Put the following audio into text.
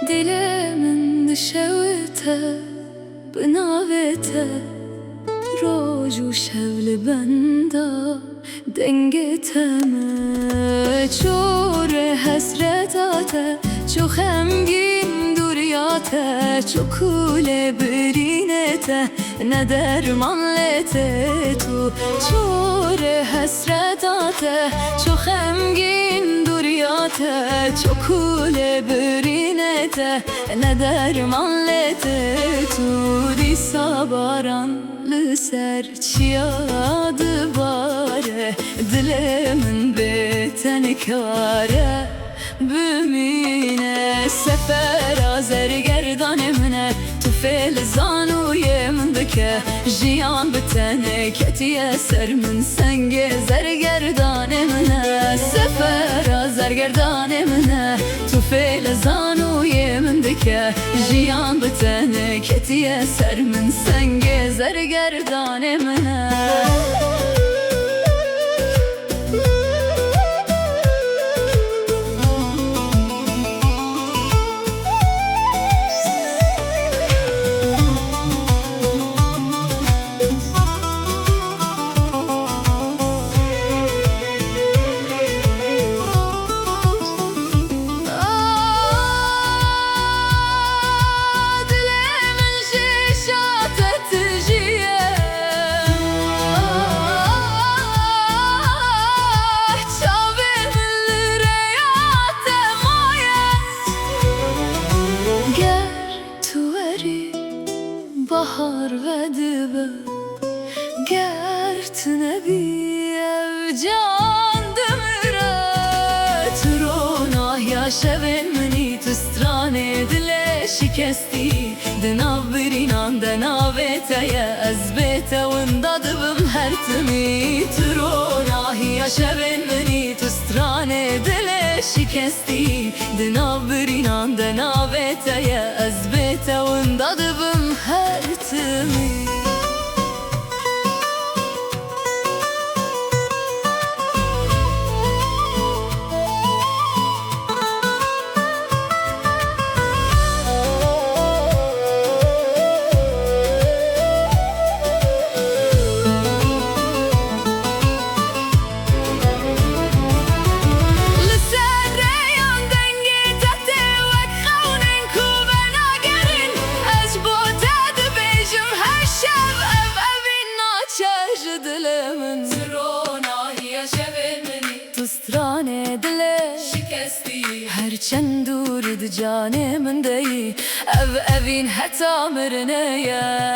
دلمن شوته بناوته روج و شول بندا دنگتمه چور حسرتاته چو خمگین دوریاته چو کوله برینته نه درمانلته تو چور حسرتاته چو خمگین دوریاته چو کوله برینته نه درمانلته تو دیسا باران لسر چیاد باره دلمن به تنکاره بمینه سفر زرگردان منه تو فعل زانوی من دکه جیان بتنه کتی سر من سنگ زرگردان منه سفر زرگردان منه تو فعل زانوی من دکه جیان بتنه کتی سر من سنگ زرگردان منه bahar ve dibe gert nebi ev can demire trona yaşeven meni tstrane dile şikesti denav birinan denaveteye ezbete vındadıbım her timi trona yaşeven meni tstrane dile şikesti denav birinan denaveteye ezbete vındadıbım her timi دلمن ترونه yaşeven meni تسترانه dile şikesti her çend durd canemin dey ev evin heta mirneye